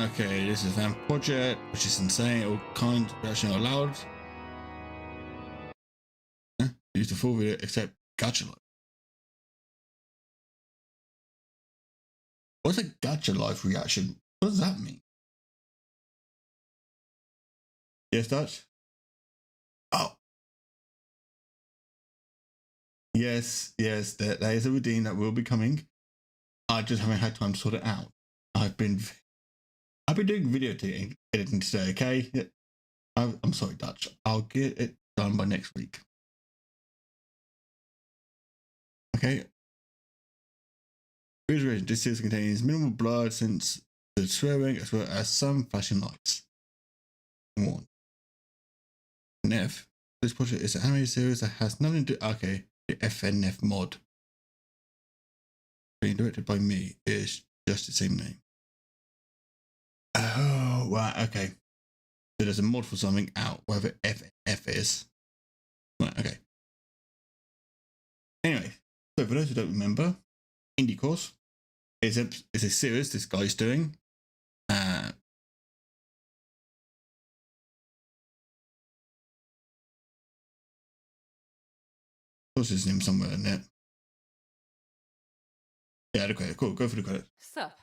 Okay, this is a fan project, which is insane. All kinds of reaction allowed. Use the full video except gacha life. What's a gacha life reaction? What does that mean? Yes, Dutch? Oh. Yes, there is a redeem that will be coming. I just haven't had time to sort it out. I've been doing video editing today, okay? I'm sorry, Dutch. I'll get it done by next week. Okay. Reiteration, this series contains minimal blood since the swearing as well as some flashing lights. One. Nev. This project is an anime series that has nothing to do. Okay, the FNF mod. Being directed by me is just the same name. Oh, right, okay. So there's a mod for something out, whatever FNF is. Right, okay. Anyway, so for those who don't remember, Indie Course is a series this guy's doing. What's his name somewhere in there? Yeah, the credit. Cool, go for the credit. Sup?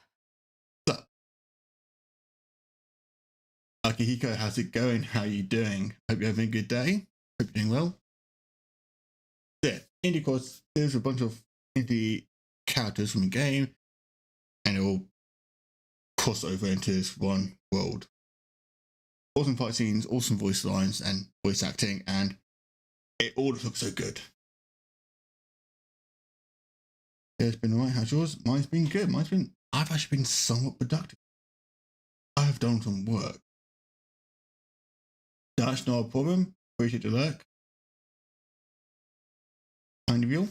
Akihiko, how's it going? How you doing? Hope you're having a good day. Hope you're doing well. Yeah, Indie Course, there's a bunch of indie characters from the game, and it all cross over into this one world. Awesome fight scenes, awesome voice lines, and voice acting, and it all looks so good. Yeah, it's been alright. How's yours? Mine's been good. I've actually been somewhat productive. I have done some work. That's not a problem. Appreciate the lurk. Kind of you.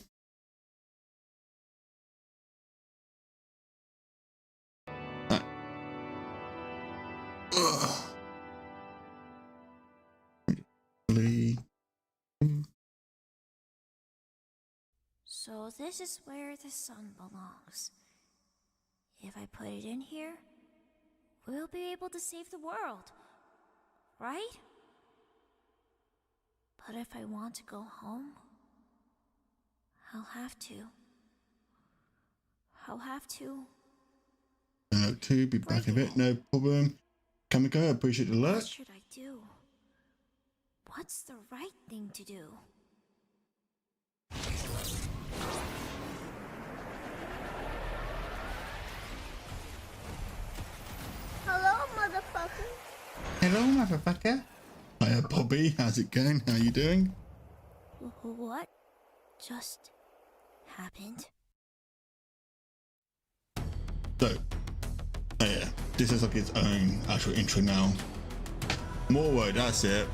So this is where the sun belongs. If I put it in here, we'll be able to save the world, right? But if I want to go home, I'll have to. Note 2, be back in a bit, no problem. Kamiko, I appreciate the alert. What should I do? What's the right thing to do? Hello, motherfucker. Hello, motherfucker. Hiya, Bobby. How's it going? How you doing? What just happened? So, yeah, this is like its own actual intro now. More word, that's it.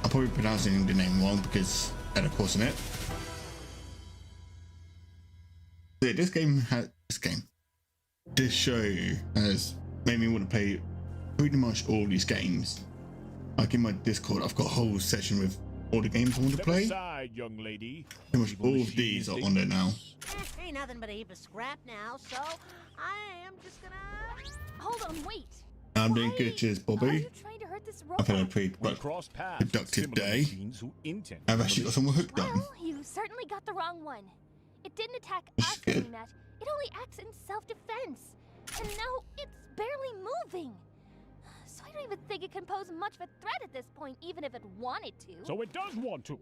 I'm probably pronouncing the name wrong because I had a course in it. So yeah, this show has made me want to play pretty much all these games. Like in my Discord, I've got a whole session with all the games I want to play. Aside, young lady. Pretty much all of these are on there now. Ain't nothing but a heap of scrap now, so I am just gonna... Hold on, wait. I'm doing good, cheers, Are Bobby. you trying to hurt this robot? I've had a pretty productive day. I've actually got some hook done. Well, you certainly got the wrong one. It didn't attack us when we met. It only acts in self-defense. And now it's barely moving. So I don't even think it can pose much of a threat at this point, even if it wanted to. So it does want to. No,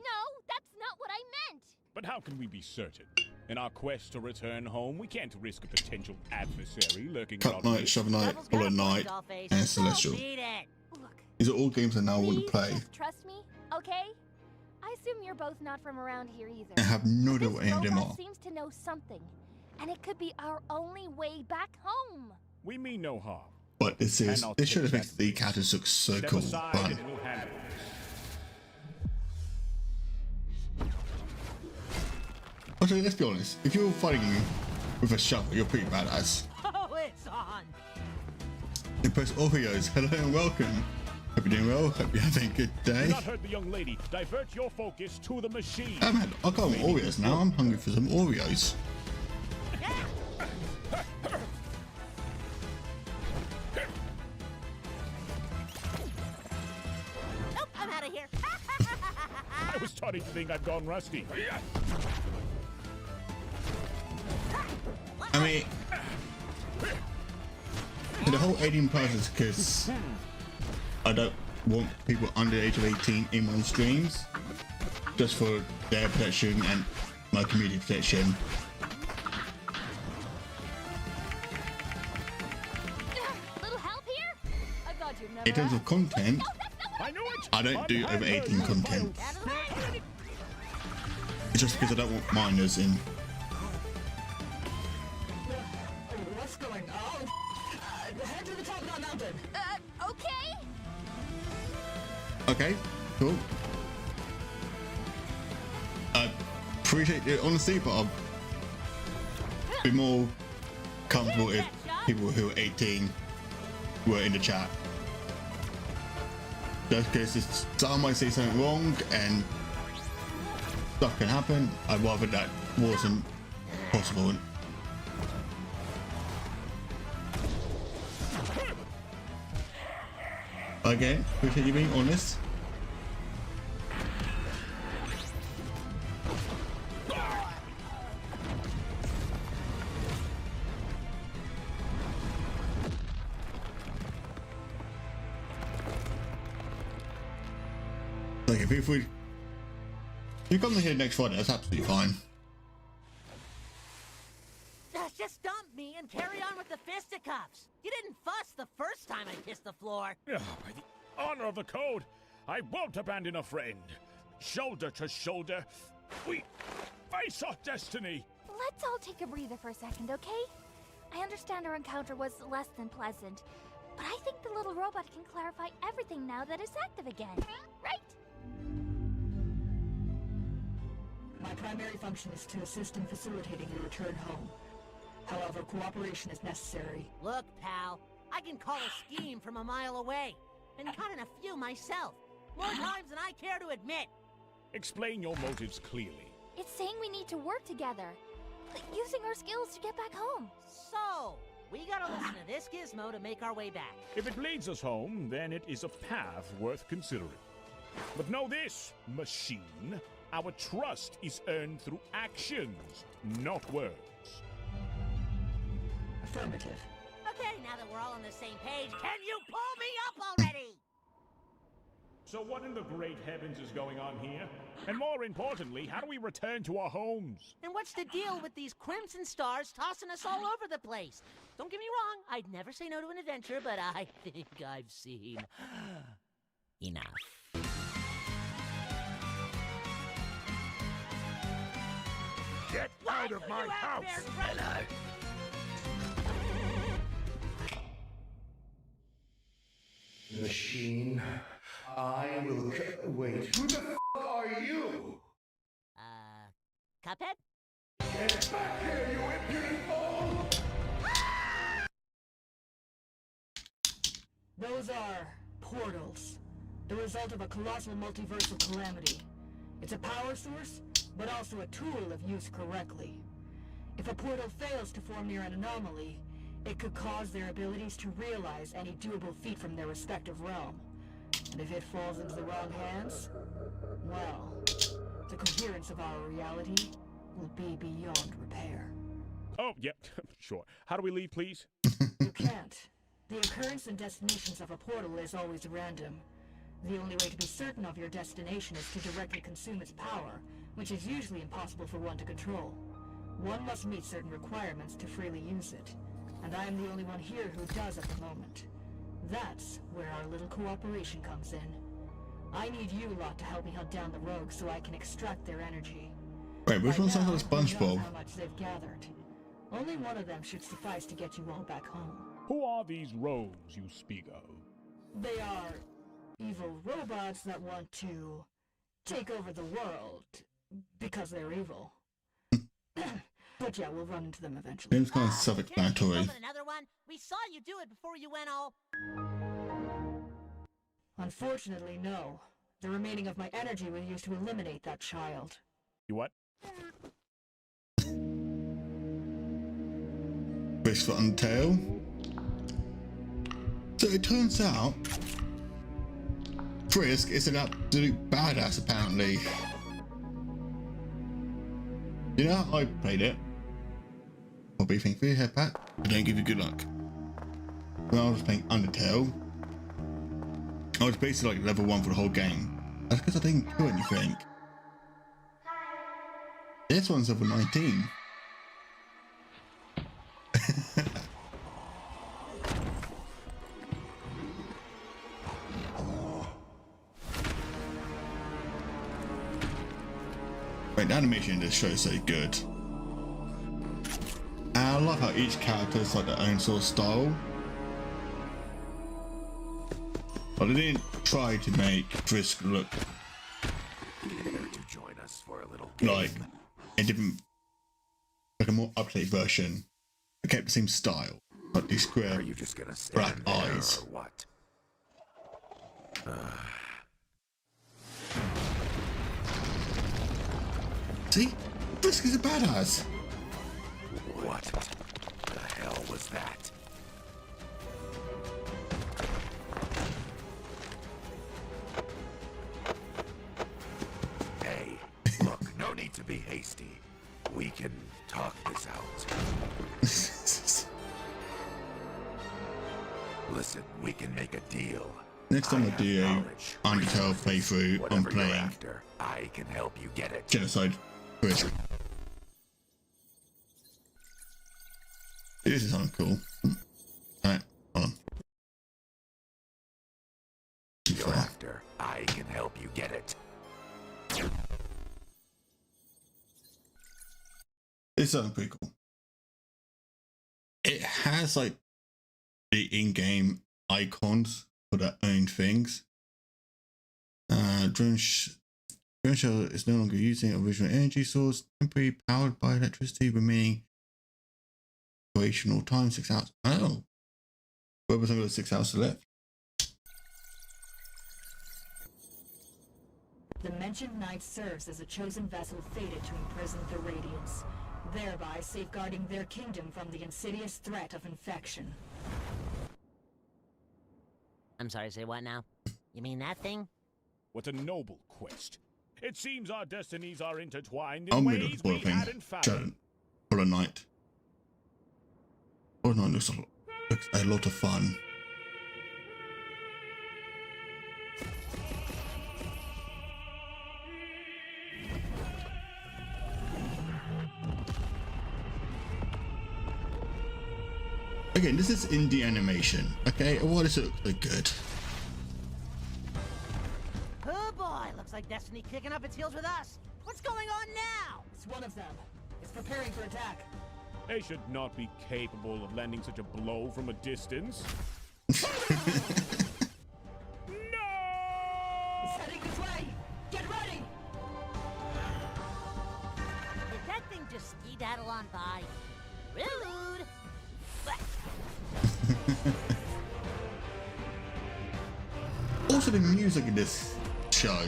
that's not what I meant. But how can we be certain? In our quest to return home, we can't risk a potential adversary lurking Cut around. Knight, Shovel Knight, Hollow Knight, and Celestial. Look, These are all games I now want to play. just trust me, okay? I assume you're both not from around here either. I have no idea This what any of them robot are. seems to know something, and it could be our only way back home. We mean no harm. But this should have makes the characters look so Step cool. aside Fun. and we'll handle this. Also, let's be honest. If you're fighting with a shovel, you're pretty badass. Oh, it's on. You post Oreos. Hello and welcome. Hope you're doing well. Hope you're having a good Do day. not hurt the young lady. Divert your focus to the machine. Oh man, I got Oreos now. I'm hungry for some Oreos. starting to think I've gone rusty. I mean, the whole 18 plus is because I don't want people under the age of 18 in my streams, just for their protection and my community protection. Little help here? I thought you'd never In terms of ask. content, I knew it! I don't do over 18 content. It's just because I don't want minors in. What's going on? Head to the top of that mountain. Okay. Okay, cool. I appreciate the honesty, but I'll be more comfortable if people who are 18 were in the chat. Just because someone might say something wrong and stuff can happen, I'd rather that wasn't possible. Again, appreciate you being honest. Like if you come here next Friday, that's absolutely fine. Just dump me and carry on with the fisticuffs. You didn't fuss the first time I kissed the floor. By the honor of the code, I won't abandon a friend. Shoulder to shoulder, we face our destiny. Let's all take a breather for a second, okay? I understand our encounter was less than pleasant, but I think the little robot can clarify everything now that it's active again, right? My primary function is to assist in facilitating your return home. However, cooperation is necessary. Look, pal, I can call a scheme from a mile away. And caught in a few myself. More times than I care to admit. Explain your motives clearly. It's saying we need to work together, like using our skills to get back home. So, we gotta listen to this gizmo to make our way back. If it leads us home, then it is a path worth considering. But know this, machine, our trust is earned through actions, not words. Affirmative. Okay, now that we're all on the same page, can you pull me up already? So what in the great heavens is going on here? And more importantly, how do we return to our homes? And what's the deal with these crimson stars tossing us all over the place? Don't get me wrong, I'd never say no to an adventure, but I think I've seen enough. Get out of my house! Hello. Machine, I will. Wait, who the f are you? Cuphead? Get back here, you impudent fool! Those are portals, the result of a colossal multiversal calamity. It's a power source, but also a tool if used correctly. If a portal fails to form near an anomaly, it could cause their abilities to realize any doable feat from their respective realm. And if it falls into the wrong hands, well, the coherence of our reality will be beyond repair. Oh, yeah, sure. How do we leave, please? You can't. The occurrence and destinations of a portal is always random. The only way to be certain of your destination is to directly consume its power, which is usually impossible for one to control. One must meet certain requirements to freely use it, and I am the only one here who does at the moment. That's where our little cooperation comes in. I need you lot to help me hunt down the rogues so I can extract their energy. Wait, which By one sounds now, like who knows SpongeBob? how much they've gathered. Only one of them should suffice to get you all back home. Who are these rogues you speak of? They are evil robots that want to take over the world because they're evil. But yeah, we'll run into them eventually. Seems kind of Care to self-explanatory. open another one? We saw you do it before you went all... Unfortunately, no. The remaining of my energy was used to eliminate that child. You what? Frisk for Untail. So it turns out Frisk is an absolute badass apparently. You know how I played it? Probably think for your head back, but don't give you good luck. When I was playing Undertale, I was basically like level 1 for the whole game. That's because I didn't kill anything. This one's level 19. Right, the animation in this show is so good. And I love how each character has like their own sort of style. But they didn't try to make Frisk look To join us for a little game. like a different, like a more up-to-date version. They kept the same style, like these square Are you just gonna black stand there eyes. or what? See, Frisk is a badass. What the hell was that? Hey, look, no need to be hasty. We can talk this out. Listen, we can make a deal. Next time I have do a knowledge, Undertale resources, playthrough, I'm whatever you're playing after, I can help you get it. Genocide Frisk. This is uncool. Alright, hold on. Too You're far. after, I can help you get it. This sounds pretty cool. It has like the in-game icons for their own things. Drone shell is no longer using original energy source, temporarily powered by electricity, remaining operational time 6 hours. Oh, where was I got 6 hours left? The mentioned knight serves as a chosen vessel fated to imprison the Radiants, thereby safeguarding their kingdom from the insidious threat of infection. I'm sorry, say what now? You mean that thing? What a noble quest. It seems our destinies are intertwined in I'm rid ways of the we thing. hadn't fathomed. Hollow Knight. Hollow Knight looks a lot of fun. Again, this is indie animation, okay? Why does it look so good? Oh boy, looks like Destiny kicking up its heels with us. What's going on now? It's one of them. It's preparing for attack. They should not be capable of landing such a blow from a distance. It's heading this way! Get ready! Did that thing just ski-daddle on by? Rude! Also, the music in this show.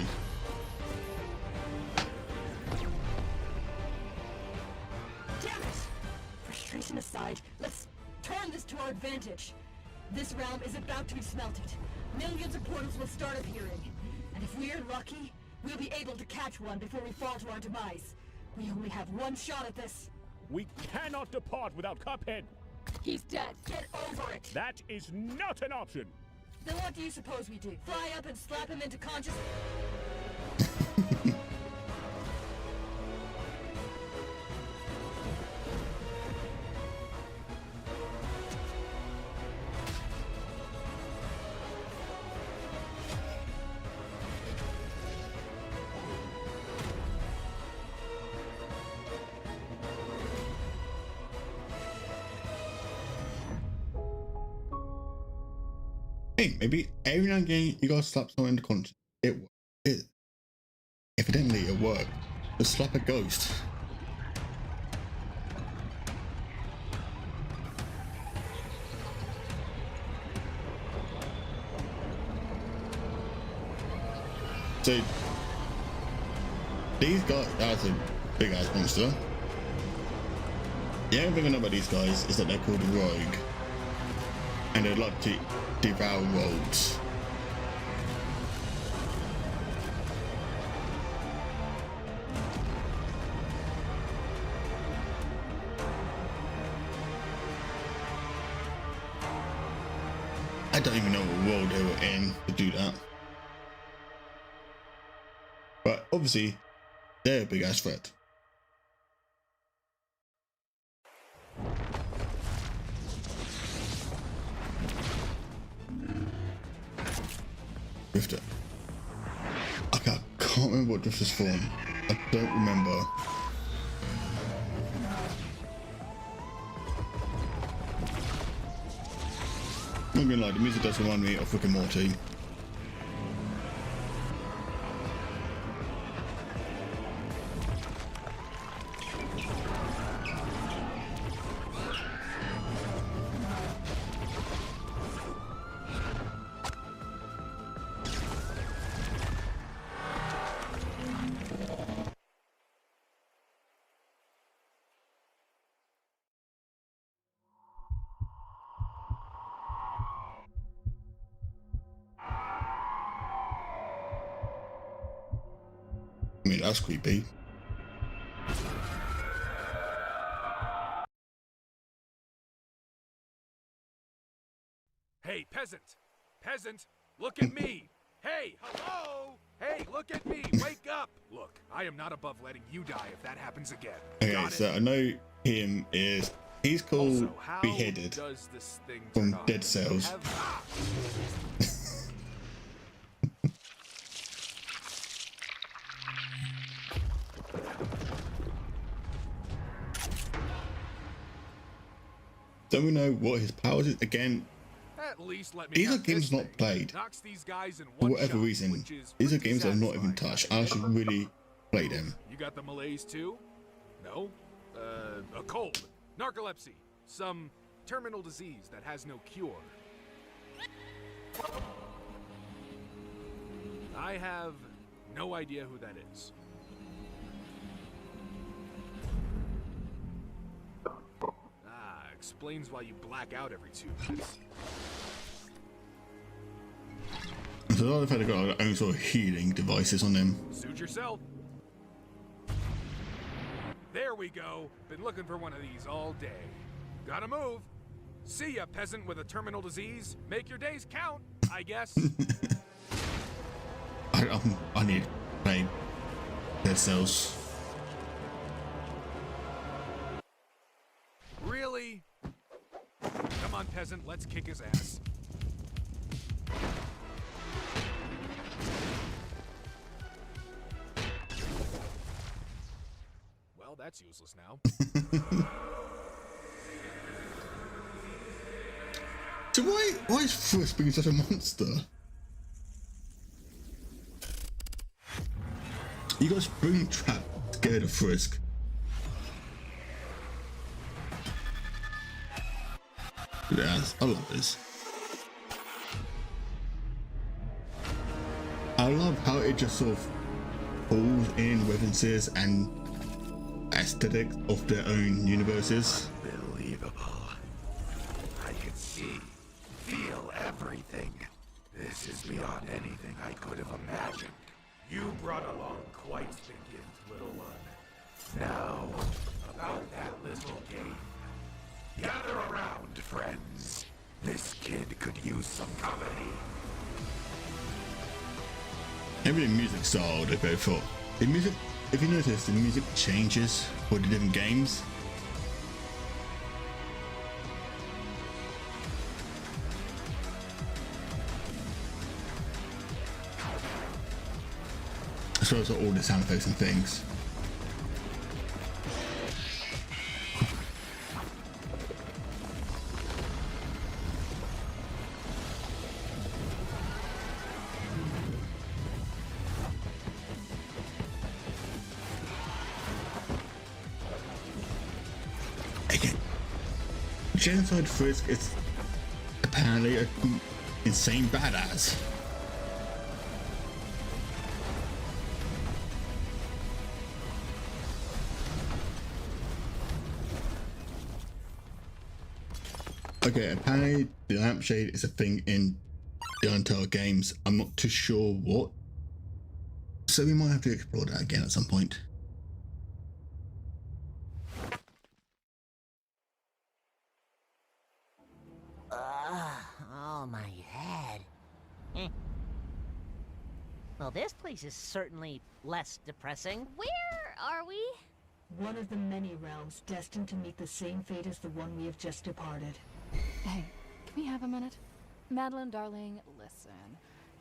Damn it! Frustration aside, let's turn this to our advantage. This realm is about to be smelted. Millions of portals will start appearing. And if we're lucky, we'll be able to catch one before we fall to our demise. We only have one shot at this. We cannot depart without Cuphead. He's dead. Get over it! That is not an option. Then what do you suppose we do? Fly up and slap him into consciousness? Hey, maybe every now and again you gotta slap someone into conscience. Evidently it worked. Just slap a ghost. So these guys, that's a big ass monster. The only thing I know about these guys is that they're called Rogue. And they'd like to devour worlds. I don't even know what world they were in to do that. But obviously, they're a big ass threat. Drifter. Okay, I can't remember what Drifter's form. I don't remember. I'm not gonna lie, the music does remind me of Rick and Morty. I mean, that's creepy. Hey, peasant! Peasant, look at me! Hey, hello! Hey, look at me! Wake up! Look, I am not above letting you die if that happens again. Okay, Got so it? I know him is he's called Also, how Beheaded does this thing from turn on? Dead Cells. Don't we know what his powers is? Again, At least let me these are have games this not thing. played. Knocks these guys in For one whatever shot, reason, which is these are pretty games I've not even satisfying, touched. I I should really play them. You got the malaise too? No? A cold, narcolepsy, some terminal disease that has no cure. I have no idea who that is. Ah, explains why you black out every 2 minutes. So I've had to go own sort of healing devices on them. Suit yourself. There we go. Been looking for one of these all day. Gotta move. See ya, peasant with a terminal disease. Make your days count, I guess. I need to play Dead Cells. Really? Come on, peasant, let's kick his ass. Well, that's useless now. So why is Frisk being such a monster? You got spring trap scared of Frisk. Yes, I love this. I love how it just sort of pulls in references and aesthetics of their own universes. Unbelievable. I can see, feel everything. This is beyond anything I could have imagined. You brought along quite the gift, little one. Now, about that little game. Gather around, friends. This kid could use some company. Every music style they go for. The music, if you notice, the music changes for the different games. As well as all the sound effects and things. Again, Genocide Frisk is apparently an insane badass. Okay, apparently the lampshade is a thing in the entire games. I'm not too sure what. So we might have to explore that again at some point. Oh, my Well, this place is certainly less depressing. Where are we? One of the many realms destined to meet the same fate as the one we have just departed. Hey, can we have a minute? Madeline, darling, listen.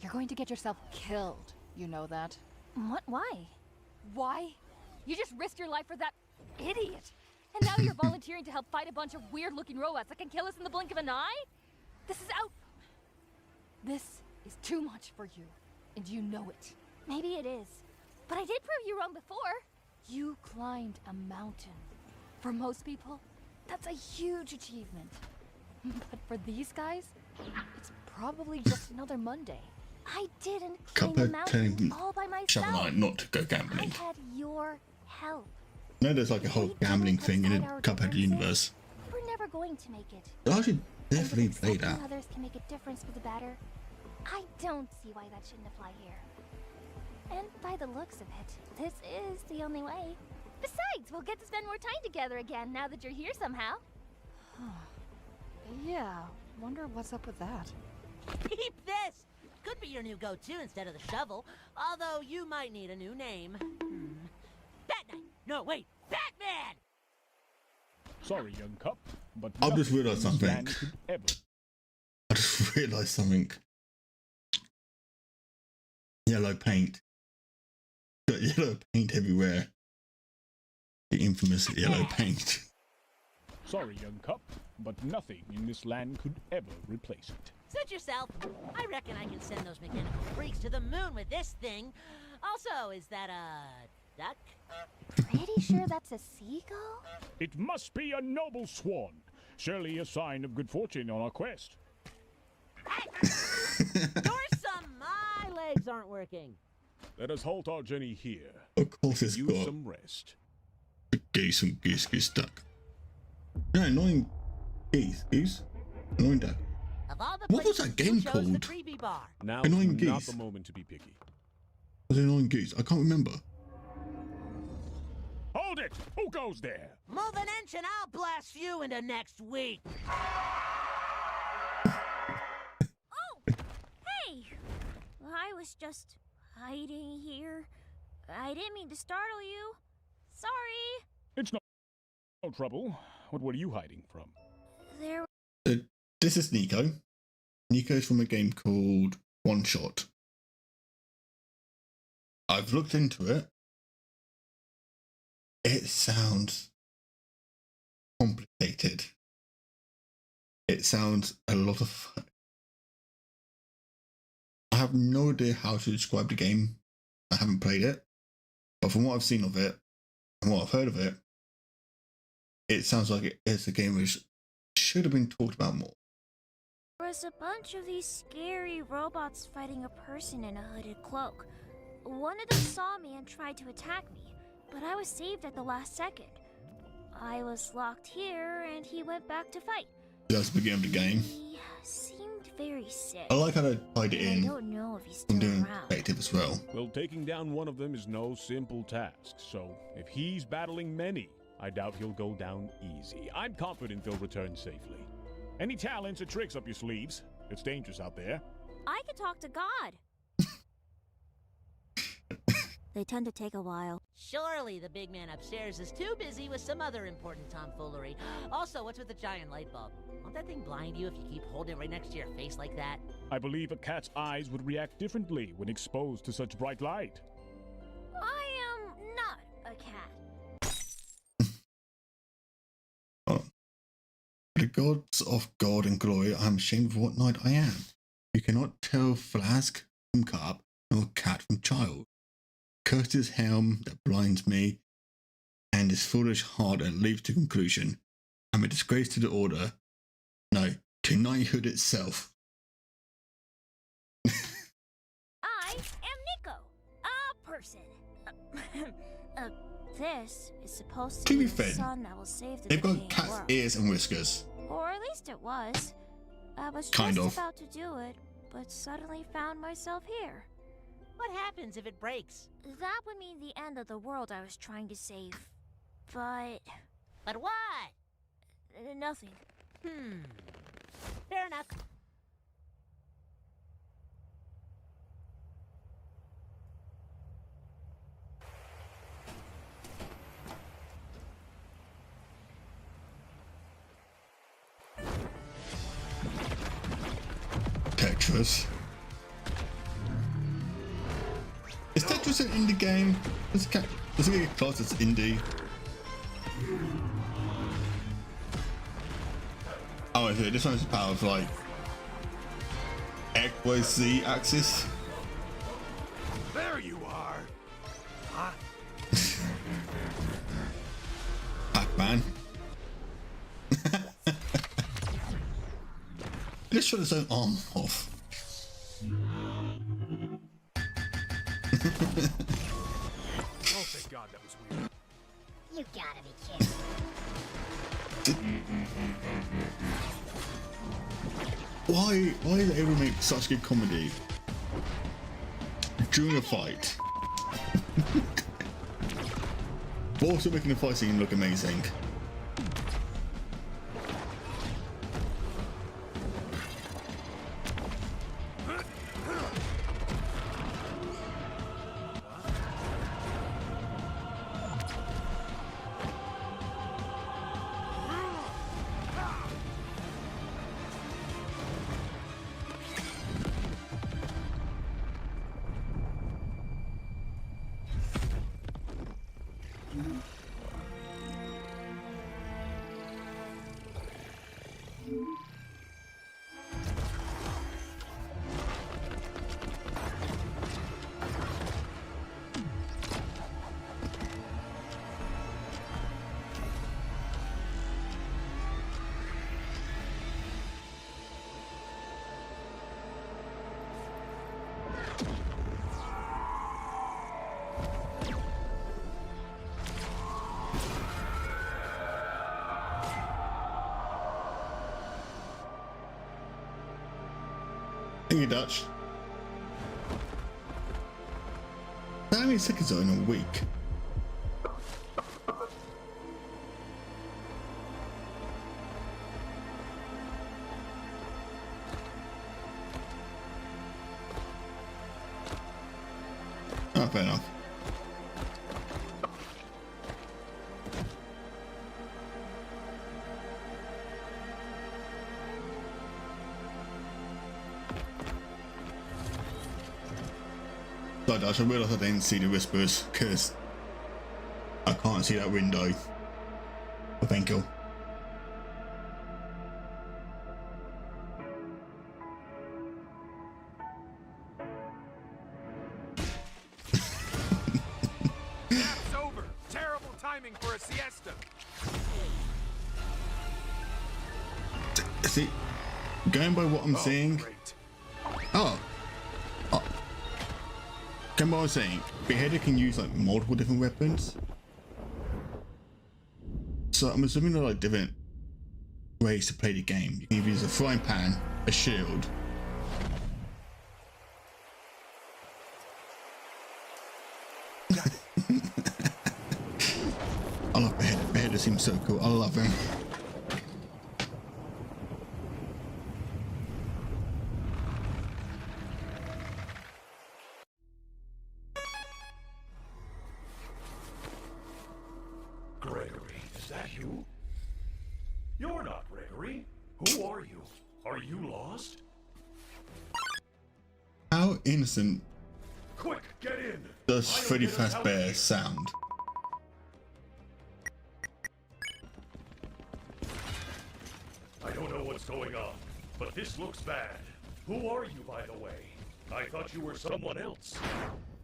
You're going to get yourself killed. You know that? What? Why? Why? You just risked your life for that idiot. And now you're volunteering to help fight a bunch of weird-looking robots that can kill us in the blink of an eye? This is out. This is too much for you, and you know it. Maybe it is. But I did prove you wrong before. You climbed a mountain. For most people, that's a huge achievement. But for these guys, it's probably just another Monday. I didn't climb the mountain all by myself. Shovel Knight not to go gambling. I had your help. No, there's like a whole gambling thing in a Cuphead universe. We were never going to make it. I should definitely play that. Others can make a difference for the better. I don't see why that shouldn't apply here. And by the looks of it, this is the only way. Besides, we'll get to spend more time together again now that you're here somehow. Yeah, wonder what's up with that. Keep this! Could be your new go-to instead of the shovel, although you might need a new name. Bat Knight! No, wait! Batman! Sorry, young cup, but I've just nothing realised in this something. land could ever. I just realised something. Yellow paint. Got yellow paint everywhere. The infamous yellow paint. Sorry, young cup, but nothing in this land could ever replace it. Suit yourself. I reckon I can send those mechanical freaks to the moon with this thing. Also, is that a duck? Pretty sure that's a seagull? It must be a noble swan. Surely a sign of good fortune on our quest. You're some. My legs aren't working. Let us halt our journey here. Of course it's Use got some rest. a geese and goose get stuck. No, annoying geese. Annoying duck. Of all the What was places, that game you chose called? The freebie bar. Now Annoying is not geese. the moment to be picky. Was it annoying goose? I can't remember. Hold it! Who goes there? Move an inch and I'll blast you into next week. Oh! Hey! I was just hiding here. I didn't mean to startle you. Sorry. It's no trouble. What were you hiding from? There. This is Nico. Nico's from a game called One Shot. I've looked into it. It sounds complicated. It sounds a lot of fun. I have no idea how to describe the game. I haven't played it. But from what I've seen of it, and what I've heard of it, it sounds like it's a game which should have been talked about more. There was a bunch of these scary robots fighting a person in a hooded cloak. One of them saw me and tried to attack me, but I was saved at the last second. I was locked here and he went back to fight. That's the beginning of the game. He seemed very sick. I like how they tied it I in. don't know if he's I'm still doing around. effective as well. Well, taking down one of them is no simple task, so if he's battling many, I doubt he'll go down easy. I'm confident they'll return safely. Any talents or tricks up your sleeves? It's dangerous out there. I could talk to God. They tend to take a while. Surely the big man upstairs is too busy with some other important tomfoolery. Also, what's with the giant light bulb? Won't that thing blind you if you keep holding it right next to your face like that? I believe a cat's eyes would react differently when exposed to such bright light. I am not a cat. Oh. The gods of God and glory, I am ashamed of what knight I am. You cannot tell flask from cup, nor cat from child. Cursed is helm that blinds me, and this foolish heart that leads to conclusion. I'm a disgrace to the order. No, to knighthood itself. I am Nico, a person. This is supposed To to be be the fair, sun that will save the They've got decaying cat's world. ears and whiskers. Or at least it was. I was Kind just of. about to do it, but suddenly found myself here. What happens if it breaks? That would mean the end of the world I was trying to save. But But what? nothing. Fair enough. Tetris. Is Tetris an indie game? Does it get classed as indie? Oh, I see. This one has the power of like X, Y, Z axis. There you are. Huh? Pac-Man. Let's shut his own arm off. Oh, thank God, that was weird. You gotta be kidding. Why are they able to make such good comedy during a fight? But also making the fight scene look amazing. Thank you, Dutch. How many seconds are in a week? Oh, fair enough. So Dutch, I realised I didn't see the whispers because I can't see that window. Oh, thank you. It's over. Terrible timing for a siesta. See, going by what I'm seeing. Great. Oh. Going by what I'm saying, Beheader can use like multiple different weapons. So I'm assuming there are like different ways to play the game. You can either use a frying pan, a shield. I love Beheader. Beheader seems so cool. I love him. Gregory, is that you? You're not Gregory. Who are you? Are you lost? How innocent Quick, get in. does I am Freddy here to help Fazbear you. sound? I don't know what's going on, but this looks bad. Who are you, by the way? I thought you were someone else.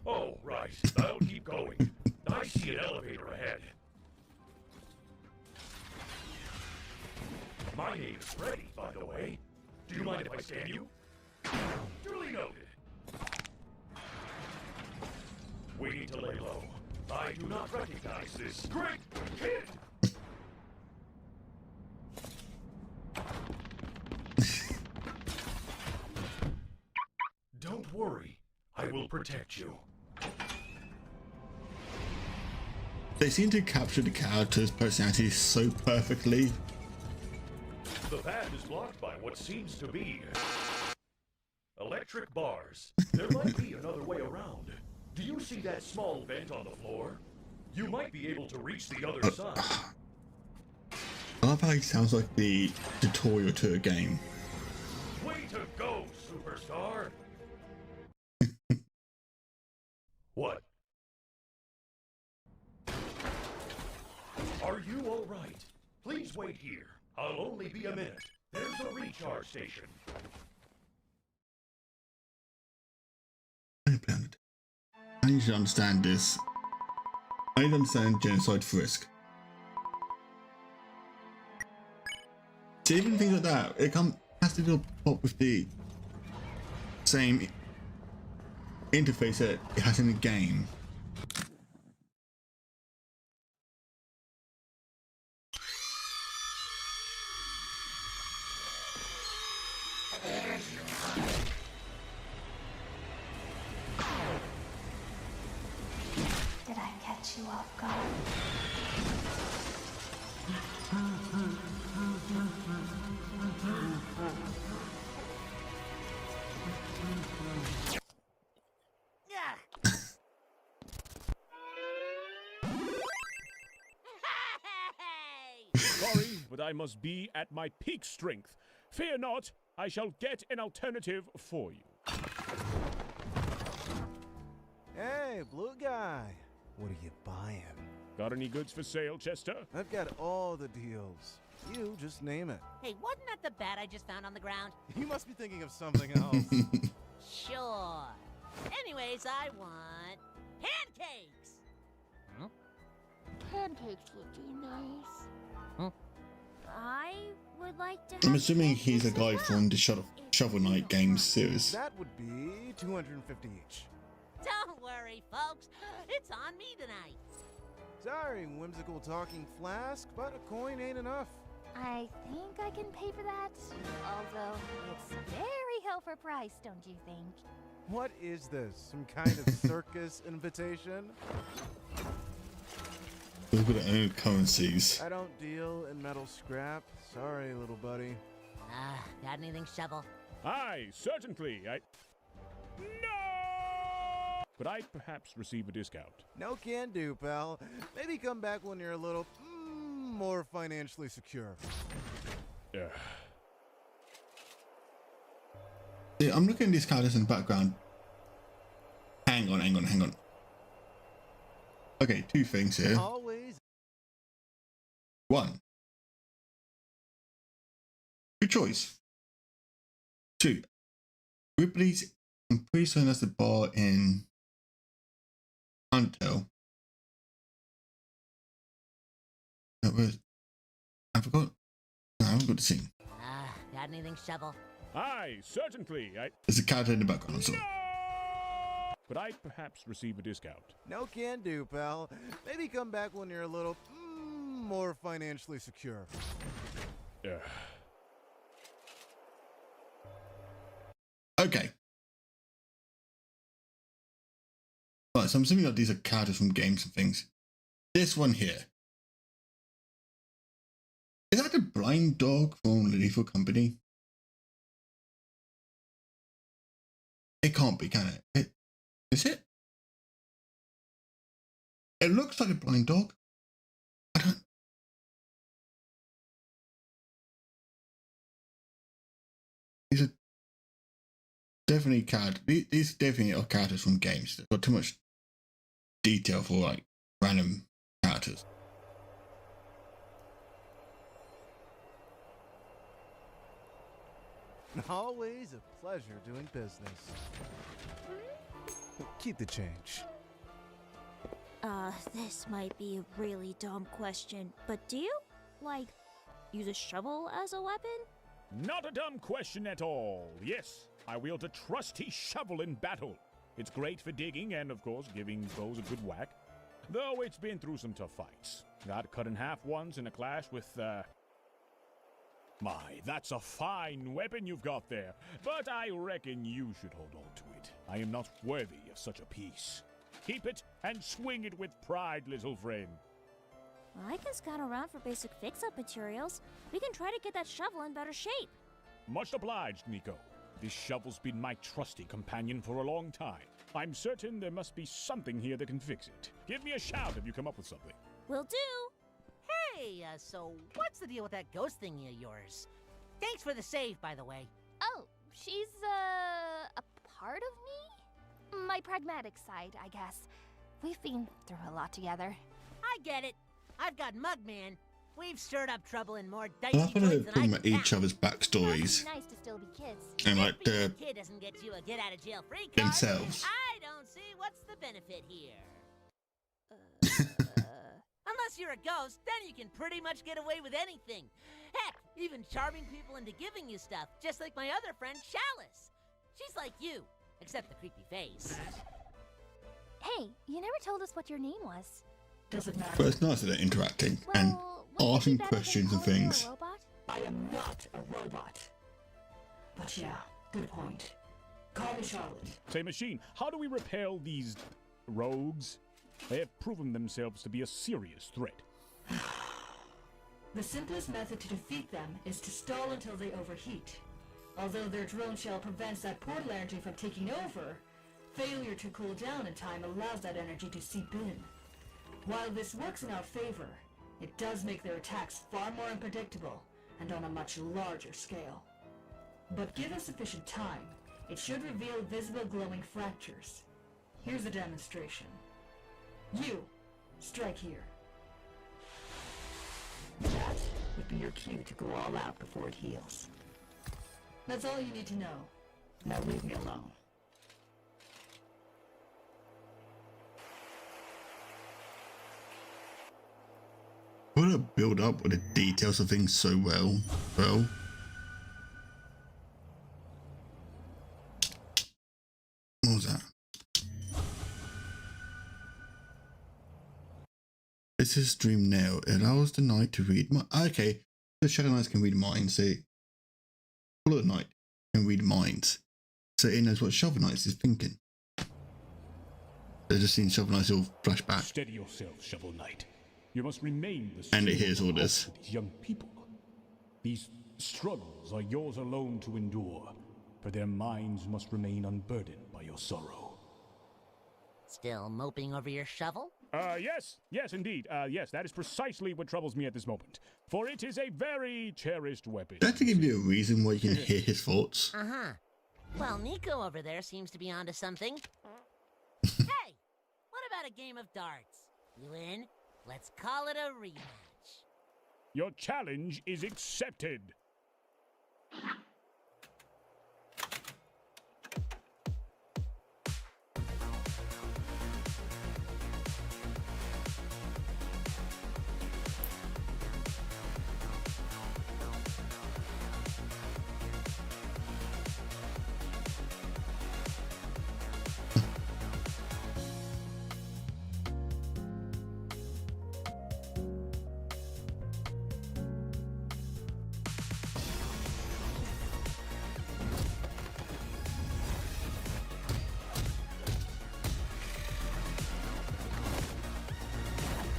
Oh, right. I'll keep going. I see an elevator ahead. My name's Freddy, by the way. Do you mind if I scan you? Duly noted. We need to lay low. I do not recognize this great kid! Don't worry. I will protect you. They seem to capture the character's personality so perfectly. The path is blocked by what seems to be electric bars. There might be another way around. Do you see that small vent on the floor? You might be able to reach the other side. I love how he sounds like the tutorial to a game. Way to go, superstar! What? Are you all right? Please wait here. I'll only be a minute. There's a recharge station. I need to understand this. I need to understand genocide Frisk. See, even things like that, it has to do pop with the same interface that it has in the game. Did I catch you off guard? Sorry, but I must be at my peak strength. Fear not, I shall get an alternative for you. Hey, blue guy. What are you buying? Got any goods for sale, Chester? I've got all the deals. You just name it. Hey, wasn't that the bat I just found on the ground? You must be thinking of something else. Sure. Anyways, I want pancakes. Pancakes would be nice. I would like to. I'm have assuming he's a pancakes guy as well. from the Shovel Knight games series. That would be 250 each. Don't worry, folks. It's on me tonight. Sorry, whimsical talking flask, but a coin ain't enough. I think I can pay for that. Although it's very hell for price, don't you think? What is this? Some kind of circus invitation? Look at their own currencies. I don't deal in metal scrap. Sorry, little buddy. Got anything, Shovel? Aye, certainly. No! Could I perhaps receive a discount? No can do, pal. Maybe come back when you're a little more financially secure. Ugh. Yeah, I'm looking at these characters in the background. Hang on. Okay, two things here. Always. One. Good choice. Two. Ripley's, I'm pretty certain that's the bar in Undertale. That was, I forgot. No, I haven't got the scene. Got anything, Shovel? Aye, certainly. There's a character in the background also. Could I perhaps receive a discount? No can do, pal. Maybe come back when you're a little more financially secure. Ugh. Okay. Right, so I'm assuming that these are characters from games and things. This one here. Is that the blind dog from the Lethal Company? It can't be, can it? Is it? It looks like a blind dog. I don't... These are definitely characters. These definitely are characters from games. They've got too much detail for like random characters. Always a pleasure doing business. Keep the change. This might be a really dumb question, but do you, like, use a shovel as a weapon? Not a dumb question at all. Yes, I wield a trusty shovel in battle. It's great for digging and, of course, giving foes a good whack. Though it's been through some tough fights. Got cut in half once in a clash with, My, that's a fine weapon you've got there, but I reckon you should hold on to it. I am not worthy of such a piece. Keep it and swing it with pride, little friend. I can scout around for basic fix-up materials. We can try to get that shovel in better shape. Much obliged, Nico. This shovel's been my trusty companion for a long time. I'm certain there must be something here that can fix it. Give me a shout if you come up with something. Will do. Hey, so what's the deal with that ghost thingy of yours? Thanks for the save, by the way. Oh, she's a part of me? My pragmatic side, I guess. We've been through a lot together. I get it. I've got Mugman. We've stirred up trouble in more I dicey love how they joints than I talking can about each count. other's backstories Nice to still be kids. and like Just being a the kid doesn't get you a get-out-of-jail-free card. themselves. I don't see what's the benefit here. Unless you're a ghost, then you can pretty much get away with anything. Heck, even charming people into giving you stuff, just like my other friend, Chalice. She's like you, except the creepy face. Hey, you never told us what your name was. Doesn't matter. But it's nice that they're interacting and wouldn't it asking be better than questions and calling you a things. robot? I am not a robot. But yeah, good point. Call me Charlotte. Say, Machine, how do we repel these rogues? They have proven themselves to be a serious threat. The simplest method to defeat them is to stall until they overheat. Although their drone shell prevents that portal energy from taking over, failure to cool down in time allows that energy to seep in. While this works in our favor, it does make their attacks far more unpredictable and on a much larger scale. But given sufficient time, it should reveal visible glowing fractures. Here's a demonstration. You, strike here. That would be your cue to go all out before it heals. That's all you need to know. Now leave me alone. What a build up with the details of things so well. What was that? This is Dream Nail. It allows the knight to read okay, the Shadow Knights can read minds. So Blood Knight can read minds. So it knows what Shovel Knights is thinking. They're just seeing Shovel Knights all flash back. Steady yourself, Shovel Knight. You must remain the And it shield hears of all hope this. for these young people. These struggles are yours alone to endure, for their minds must remain unburdened by your sorrow. Still moping over your shovel? Yes, indeed. Yes, that is precisely what troubles me at this moment, for it is a very cherished weapon. That's to give you a reason why you can hear his thoughts. Uh-huh. Well, Nico over there seems to be onto something. Hey! What about a game of darts? You in? Let's call it a rematch. Your challenge is accepted.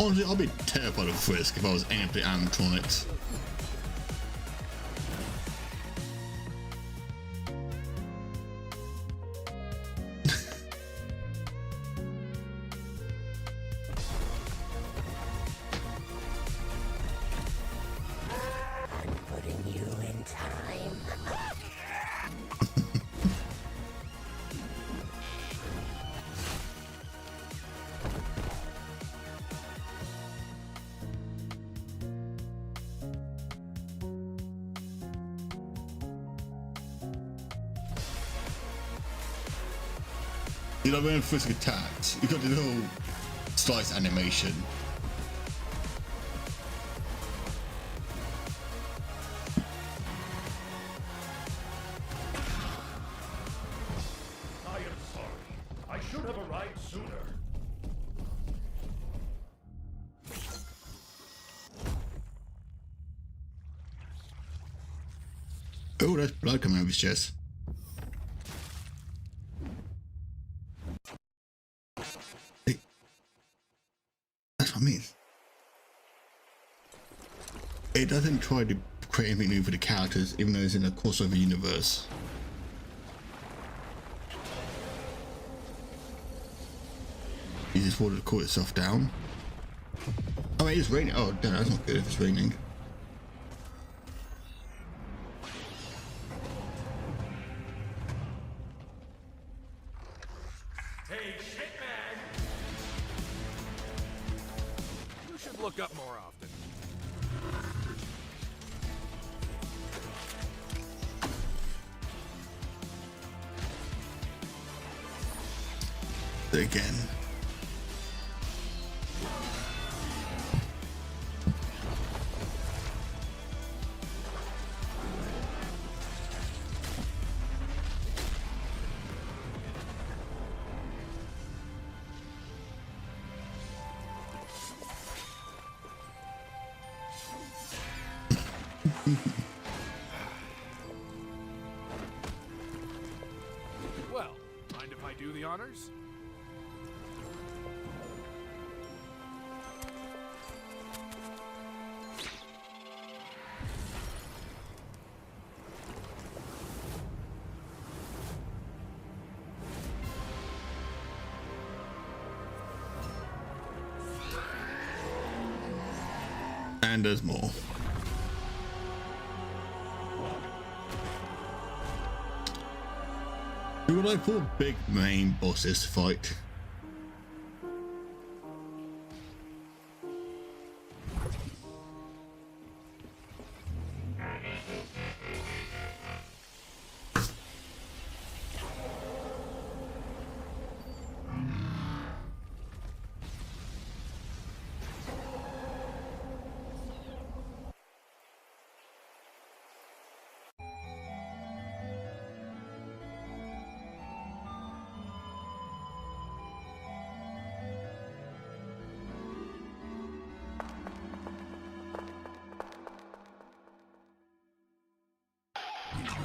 Honestly, I'd be terrified of Frisk if I was aiming for the animatronics. I'm putting you in time. You know, when Frisk attacks, you got the little slice animation. I am sorry. I should have arrived sooner. Oh, there's blood coming out of his chest. Hey. That's what I mean. It doesn't try to create anything new for the characters, even though it's in a crossover universe. You just wanted to cool itself down. Oh, it is raining. Oh, no, that's not good if it's raining. Hey, shitman! You should look up more often. Again. Well, mind if I do the honors? And there's more. Who would I pull big main bosses to fight?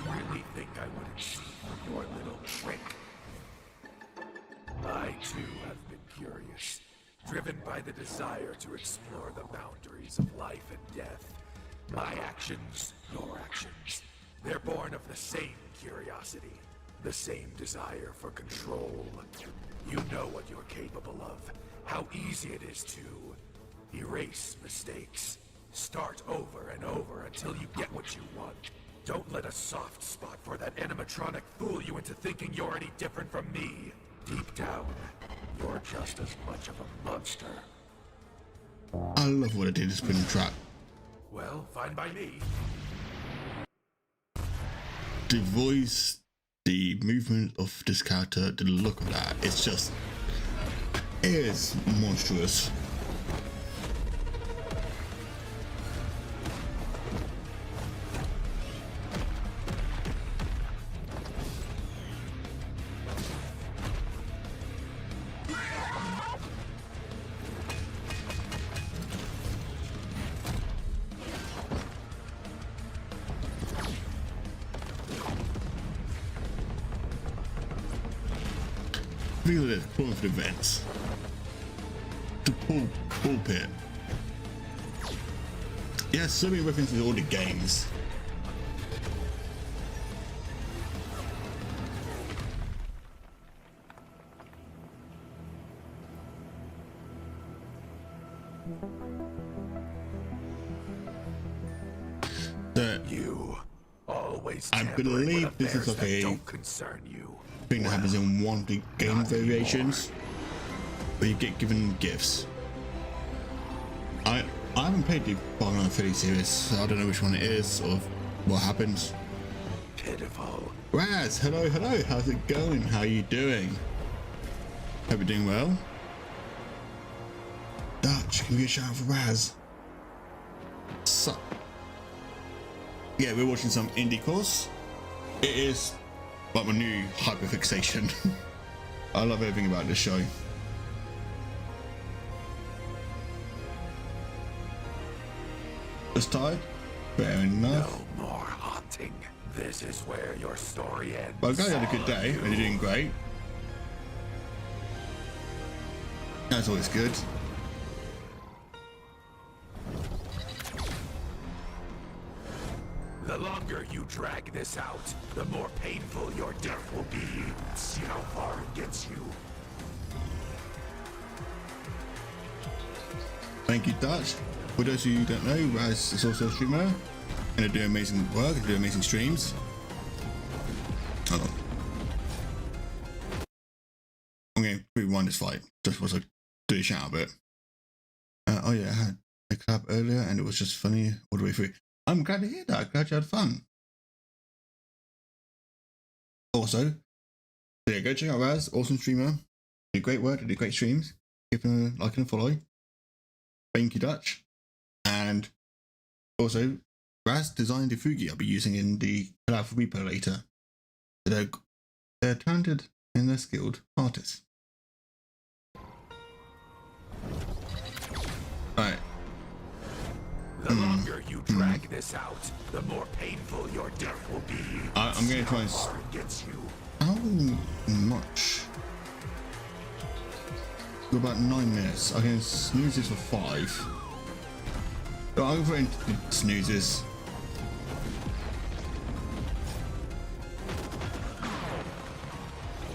Really think I wouldn't see your little trick? I too have been curious, driven by the desire to explore the boundaries of life and death. My actions, your actions, they're born of the same curiosity, the same desire for control. You know what you're capable of, how easy it is to erase mistakes, start over and over until you get what you want. Don't let a soft spot for that animatronic fool you into thinking you're any different from me. Deep down, you're just as much of a monster. I love what I did to spin the trap. Well, fine by me. The voice, the movement of this character, the look of that, it's just, it is monstrous. Feel it, both events. The pulpit. Yeah, so many references to all the games. You always I believe this is like a don't concern you. thing that happens in one of the game variations where you get given gifts. I haven't played the Final Fantasy series, so I don't know which one it is or what happens. Pitiful. Raz, hello, how's it going? How are you doing? Hope you're doing well. Dutch, can we get a shout out for Raz? So, yeah, we're watching some indie course. It is like my new hyperfixation. I love everything about this show. Just tired? Fair enough. No more haunting. This is where your story ends. But guys had a good day and you're doing great. That's always good. The longer you drag this out, the more painful your death will be. See how far it gets you. Thank you, Dutch. For those of you who don't know, Raz is also a streamer and they do amazing work and do amazing streams. Hold on. Okay, rewind this fight just was a do a shout out bit. Oh yeah, I had a collab earlier and it was just funny all the way through. I'm glad to hear that. Glad you had fun. Also, yeah, go check out Raz, awesome streamer. Did great work, did great streams. Give him a like and a follow. Thank you, Dutch. And also, Raz designed the Fugi I'll be using in the collab for Reaper later. So they're talented and they're skilled artists. Alright. The longer you drag this out, the more painful your death will be. I'm going to try and... Gets you. How much? For about 9 minutes. I can snooze this for 5. But I'll go into snoozes.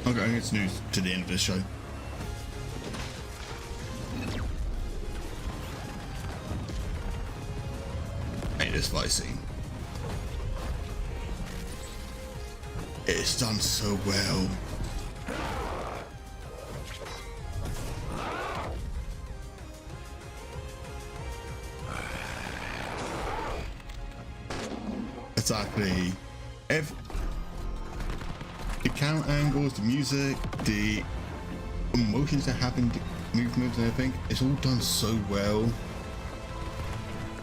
Okay, I'm going to snooze to the end of this show. Hey, this fight scene. It's done so well. Exactly. The camera angles, the music, the emotions that happen, the movements and everything, it's all done so well.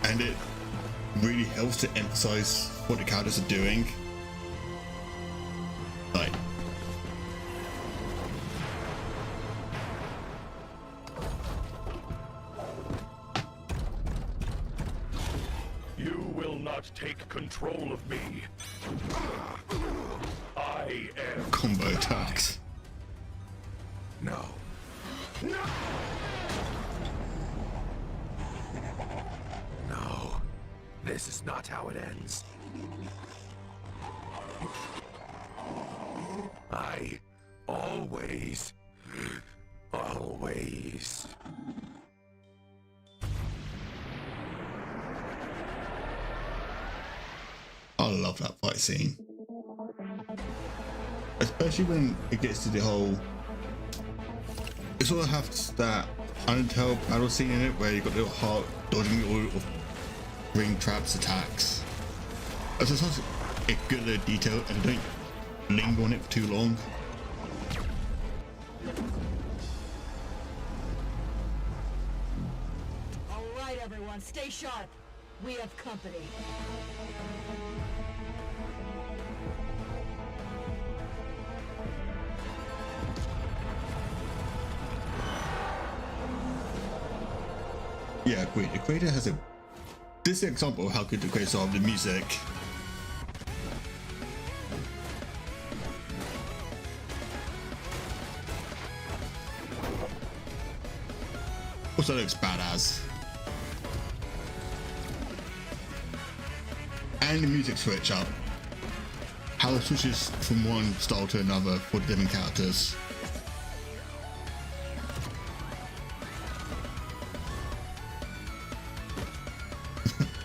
And it really helps to emphasize what the characters are doing. Like, You will not take control of me. I am combo attacks. No. No. No. This is not how it ends. I always. I love that fight scene. Especially when it gets to the whole... It sort of has that Undertale battle scene in it where you've got the little heart dodging all of ring traps attacks. It's such a good little detail and I don't linger on it for too long. Alright everyone, stay sharp. We have company. Yeah, great. The creator has a... This is an example of how good the creators are of the music. Also looks badass. And the music switch up. How it switches from one style to another for the different characters.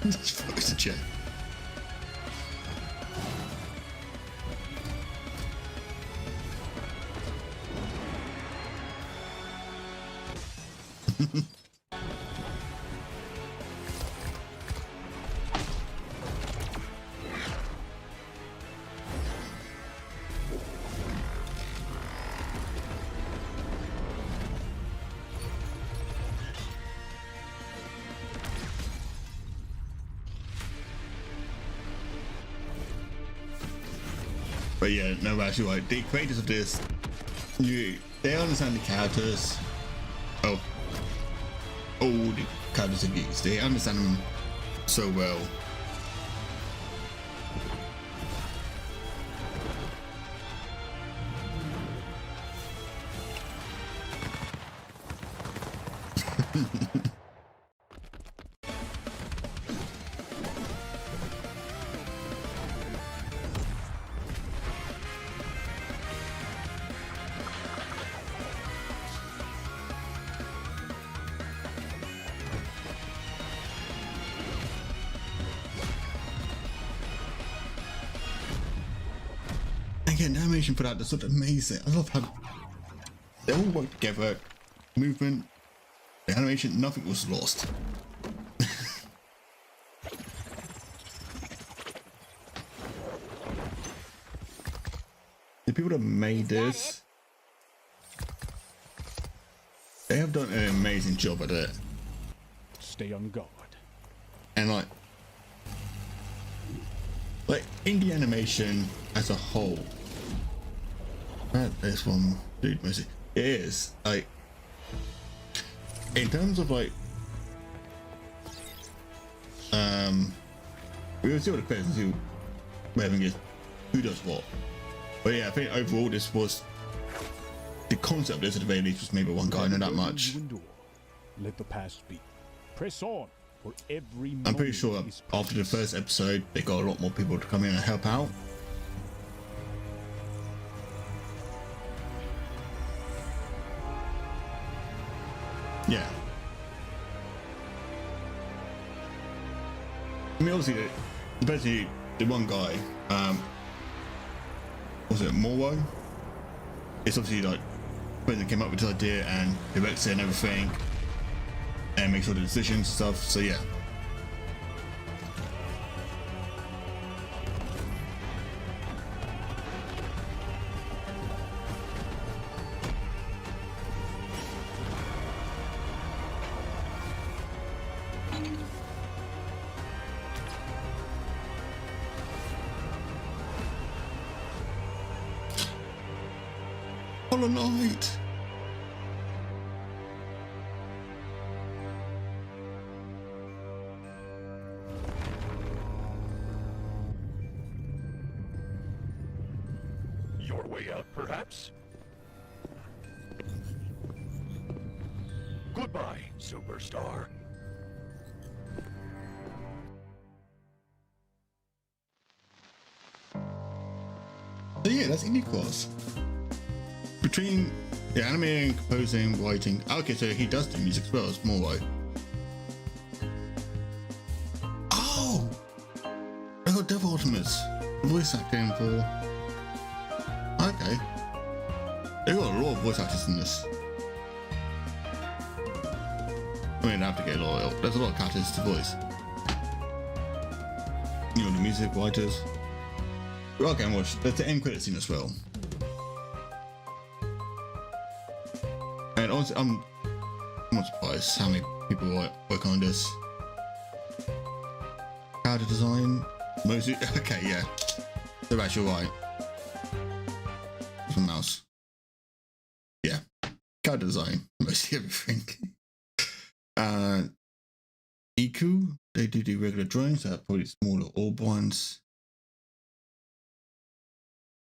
Just focus the chair. But yeah, no, actually, like the creators of this, they understand the characters. Oh, all the characters are geeks. They understand them so well. Again, the animation for that is such amazing. I love how They all work together. Movement, the animation, nothing was lost. The people that made this, they have done an amazing job at it. Stay on guard. And like indie animation as a whole, this one dude mostly, it is like, in terms of like we will see what the questions who who does what, but yeah, I think overall this was the concept of this at the very least was made by one guy, not that much. Let the past be. Press on. For every I'm pretty sure after the first episode they got a lot more people to come in and help out. Yeah. I mean, obviously, especially the one guy, was it Morwo? It's obviously like the person that came up with the idea and directs it and everything, and makes all the decisions and stuff. So yeah. Hollow Knight. Your way out, perhaps? Goodbye, superstar. So yeah, that's Indie Cross. Between the animating, composing, writing. Okay, so he does do music as well as Morwo. Oh! I got Devil Ultimates. Voice acting for. Okay. They got a lot of voice actors in this. I mean, I have to get a lot of, there's a lot of characters to voice. You know, the music writers. Okay, and watch. There's the end credit scene as well. And honestly, I'm not surprised how many people work on this. Character design, mostly. Okay, yeah. So that's you're right. Some mouse. Yeah. Character design, mostly everything. Iku, they do regular drawings, so probably smaller orb ones.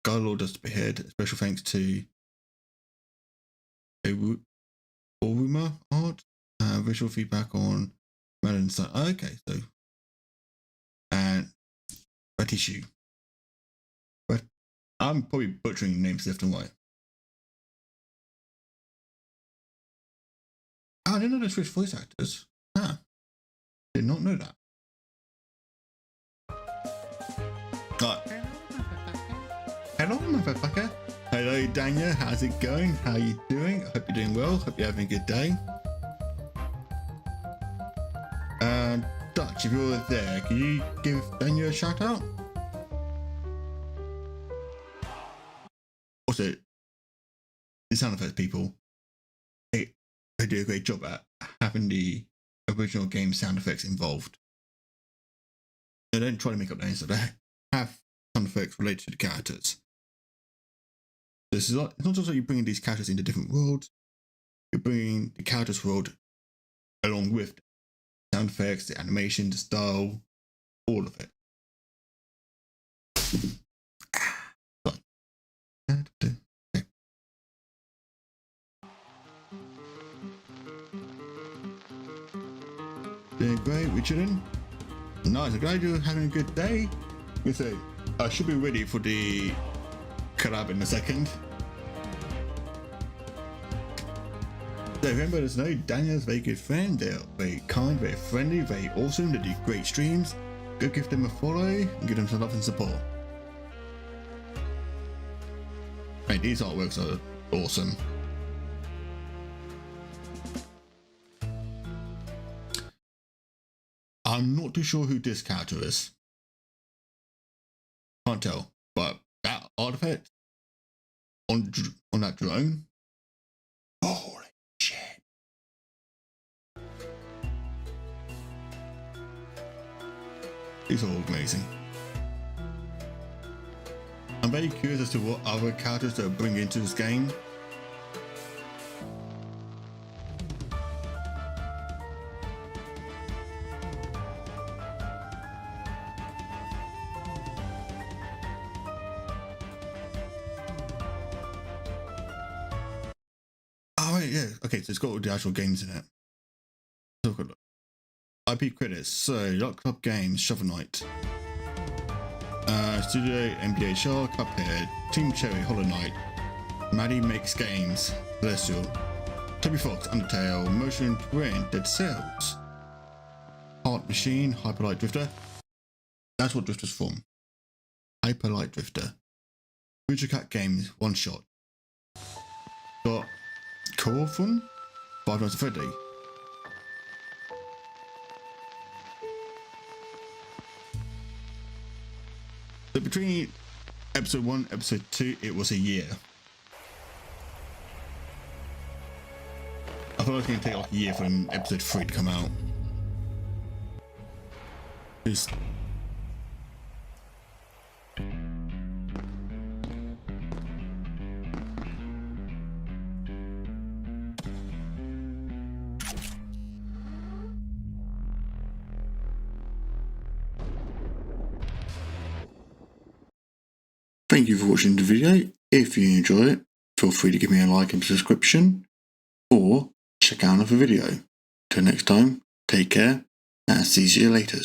Guylord does the head. Special thanks to Oruma art. Visual feedback on Melon's side. Okay, so and Batishu. But I'm probably butchering names left and right. Oh, I didn't know there's Swiss voice actors. Ah, did not know that. Hello, motherfucker. Hello, Daniel. How's it going? How you doing? I hope you're doing well. Hope you're having a good day. Dutch, if you're there, can you give Daniel a shout out? Also, the sound effects people, they do a great job at having the original game sound effects involved. They don't try to make up names, so they have sound effects related to the characters. This is not, it's not just like you're bringing these characters into different worlds, you're bringing the characters' world along with sound effects, the animation, the style, all of it. Doing great, we're chilling. Nice, I'm glad you're having a good day. So, I should be ready for the collab in a second. So remember, there's no Daniel's a very good friend. They're very kind, very friendly, very awesome. They do great streams. Go give them a follow and give them some love and support. Right, these artworks are awesome. I'm not too sure who this character is. Can't tell, but that artifact on that drone, holy shit! These are all amazing. I'm very curious as to what other characters they'll bring into this game. Oh yeah, okay, so it's got all the actual games in it. Look at IP credits. So Yacht Club Games, Shovel Knight, Studio NBA Shaw, Cuphead, Team Cherry, Hollow Knight, Maddie Makes Games, Celestial, Toby Fox, Undertale, Motion Twin, Dead Cells, Heart Machine, Hyperlight Drifter. That's what Drifter's from. Hyperlight Drifter. Future Cat Games, One Shot. Got Core Fun, Five Nights at Freddy. So between episode 1 and episode 2, it was a year. I thought it was going to take like a year for episode 3 to come out. Just thank you for watching the video. If you enjoy it, feel free to give me a like and subscription, or check out another video. Till next time, take care, and see you later.